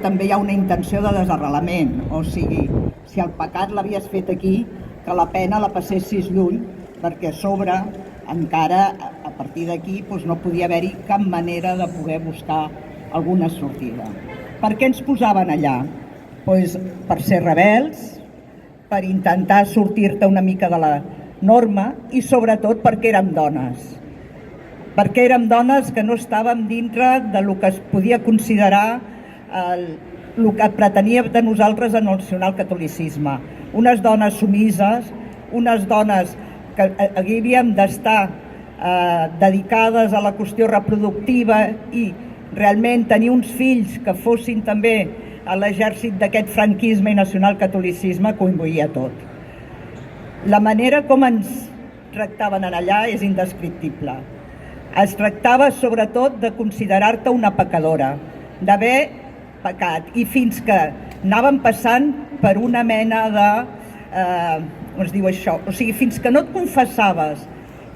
També hi ha una intenció de desarrelament, o sigui, si el pecat l'havies fet aquí, que la pena la passessis lluny, perquè a sobre encara a partir d'aquí no podia haver-hi cap manera de poder buscar alguna sortida. Per què ens posaven allà? Per ser rebels, per intentar sortir-te una mica de la norma i sobretot perquè érem dones. Perquè érem dones que no estàvem dintre del que es podia considerar el que pretenia de nosaltres el nacionalcatolicisme. Unes dones sumises, unes dones que havíem d'estar dedicades a la qüestió reproductiva i realment tenir uns fills que fossin també a l'exèrcit d'aquest franquisme i nacionalcatolicisme que ho imbuïa tot. La manera com ens tractaven allà és indescriptible. Es tractava sobretot de considerar-te una pecadora, d'haver pecat, i fins que anàvem passant per una mena de... com es diu això? O sigui, fins que no et confessaves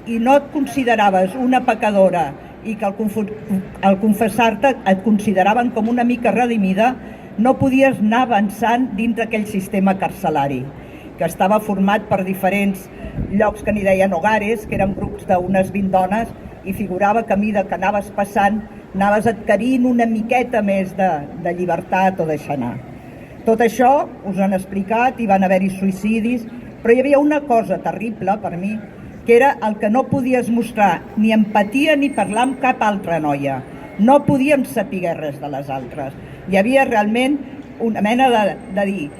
i no et consideraves una pecadora i que al confessar-te et consideraven com una mica redimida, no podies anar avançant dins d'aquell sistema carcelari, que estava format per diferents llocs que n'hi deien hogares, que eren grups d'unes 20 dones, i figurava que a mesura que anaves passant anaves adquirint una miqueta més de llibertat o deixar anar. Tot això us han explicat, i van haver-hi suïcidis, però hi havia una cosa terrible per mi, que era el que no podies mostrar ni empatia ni parlar amb cap altra noia. No podíem saber res de les altres. Hi havia realment una mena de dir,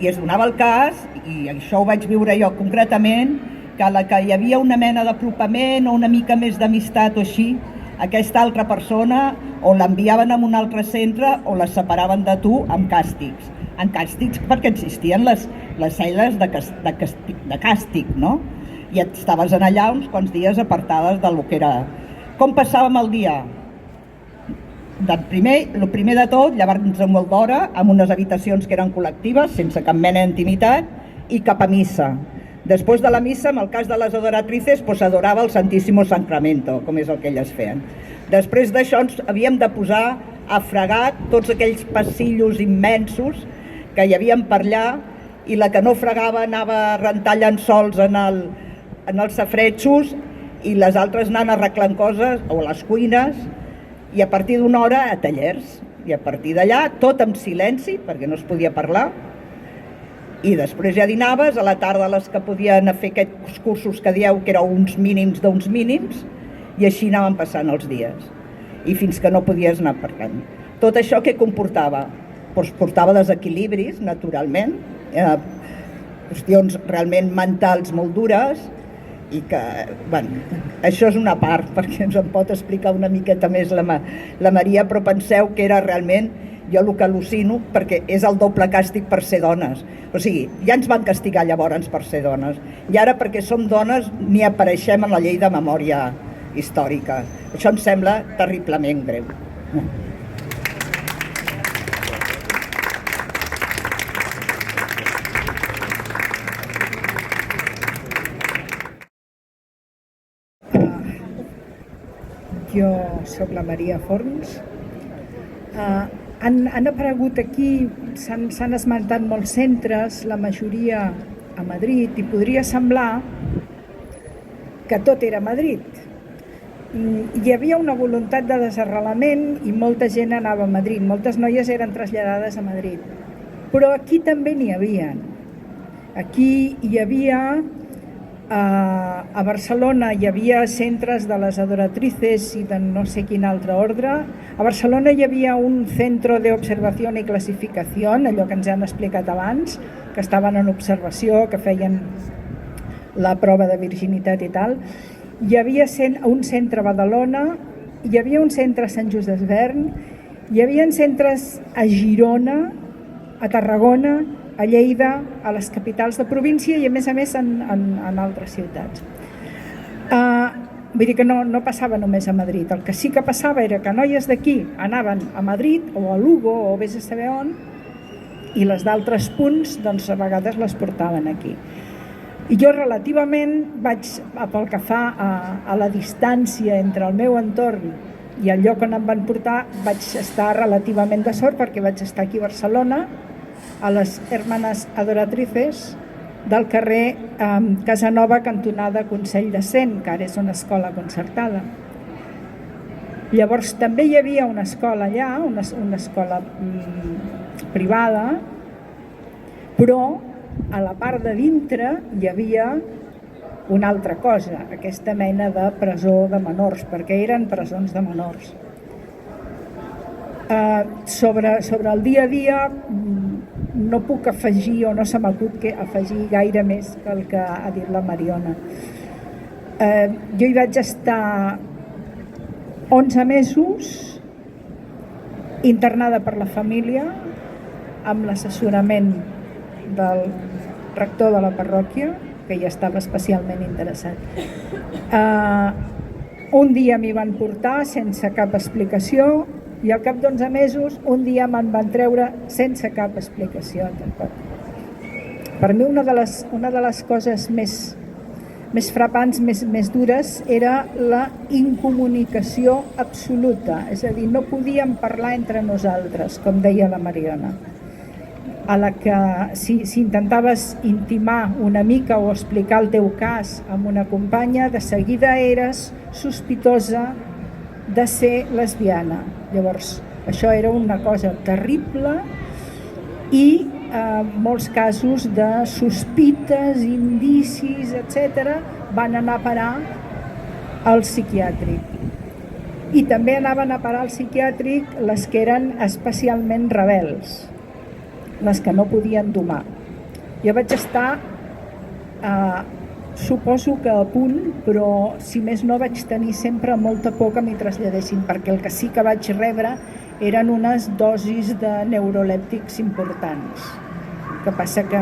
i es donava el cas, i això ho vaig viure jo concretament, que a la que hi havia una mena d'apropament o una mica més d'amistat o així, aquesta altra persona o l'enviaven a un altre centre o la separaven de tu amb càstigs. En càstigs perquè existien les cel·les de càstig, no? I estaves allà uns quants dies apartades del que era. Com passàvem el dia? El primer de tot, llevar-nos a molt d'hora, amb unes habitacions que eren col·lectives, sense cap mena d'intimitat, i cap a missa. Després de la missa, en el cas de les adoratrices, s'adorava el Santíssimo Sacramento, com és el que elles feien. Després d'això ens havíem de posar a fregar tots aquells passillos immensos que hi havia per allà, i la que no fregava anava a rentar llençols en els safaretjos i les altres anant arreglant coses o a les cuines, i a partir d'una hora a tallers. I a partir d'allà tot en silenci, perquè no es podia parlar, i després ja dinaves, a la tarda les que podien fer aquests cursos que dieu que eren uns mínims d'uns mínims, i així anaven passant els dies, i fins que no podies anar parlant. Tot això què comportava? Portava desequilibris, naturalment, qüestions realment mentals molt dures, i que, bueno, això és una part, perquè ens en pot explicar una miqueta més la Maria, però penseu que era realment, jo el que al·lucino, perquè és el doble càstig per ser dones. O sigui, ja ens van castigar llavors per ser dones, i ara perquè som dones ni apareixem en la llei de memòria històrica. Això em sembla terriblement greu. Jo soc la Maria Forns. Han aparegut aquí, s'han esmentat molts centres, la majoria a Madrid, i podria semblar que tot era a Madrid. Hi havia una voluntat de desarrelament i molta gent anava a Madrid, moltes noies eren traslladades a Madrid. Però aquí també n'hi havia. Aquí hi havia... A Barcelona hi havia centres de les adoratrices i de no sé quin altre ordre. A Barcelona hi havia un centre d'observació i classificació, allò que ens han explicat abans, que estaven en observació, que feien la prova de virginitat i tal. Hi havia un centre a Badalona, hi havia un centre a Sant Just Desvern, hi havia centres a Girona, a Tarragona, a Lleida, a les capitals de província i a més en altres ciutats. Vull dir que no passava només a Madrid. El que sí que passava era que noies d'aquí anaven a Madrid o a Lugo o vés a saber on, i les d'altres punts doncs a vegades les portaven aquí. I jo relativament pel que fa a la distància entre el meu entorn I al lloc on em van portar vaig estar relativament de sort perquè vaig estar aquí a Barcelona, a les Hermanes Adoratrices del carrer Casanova, cantonada Consell de Cent, que ara és una escola concertada. Llavors també hi havia una escola allà, una escola privada, però a la part de dintre hi havia una altra cosa, aquesta mena de presó de menors, perquè eren presons de menors. Sobre el dia a dia no puc afegir, o no se m'acut que afegir gaire més que el que ha dit la Mariona. Jo hi vaig estar 11 mesos internada per la família amb l'assessorament del rector de la parròquia, que hi estava especialment interessat. Un dia m'hi van portar sense cap explicació i al cap d'11 mesos un dia me'n van treure sense cap explicació tampoc. Per mi una de les coses més frapants, més dures, era la incomunicació absoluta, és a dir, no podíem parlar entre nosaltres, com deia la Mariona, a la que si intentaves intimar una mica o explicar el teu cas amb una companya, de seguida eres sospitosa de ser lesbiana. Llavors, això era una cosa terrible i molts casos de sospites, indicis, etc., van anar a parar al psiquiàtric. I també anaven a parar al psiquiàtric les que eren especialment rebels, les que no podien domar. Jo vaig estar, suposo que a punt, però si més no vaig tenir sempre molta por que m'hi traslladessin, perquè el que sí que vaig rebre eren unes dosis de neurolèptics importants. El que passa que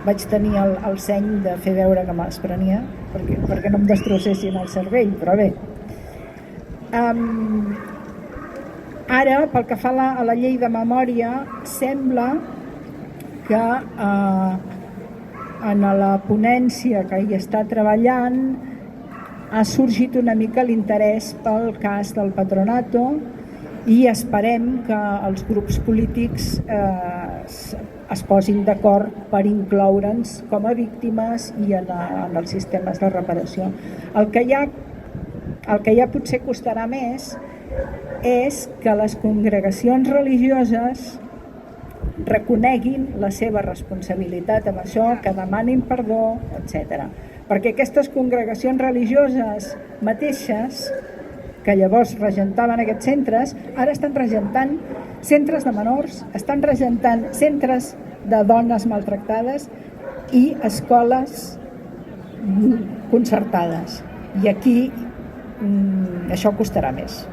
vaig tenir el seny de fer veure que me'ls prenia perquè no em destrossessin el cervell, però bé. Ara, pel que fa a la llei de memòria, sembla que en la ponència que hi està treballant ha sorgit una mica l'interès pel cas del Patronato i esperem que els grups polítics es posin d'acord per incloure'ns com a víctimes i en els sistemes de reparació. El que ja potser costarà més és que les congregacions religioses reconeguin la seva responsabilitat amb això, que demanin perdó, etc. Perquè aquestes congregacions religioses mateixes, que llavors regentaven aquests centres, ara estan regentant centres de menors, estan regentant centres de dones maltractades i escoles concertades. I aquí això costarà més.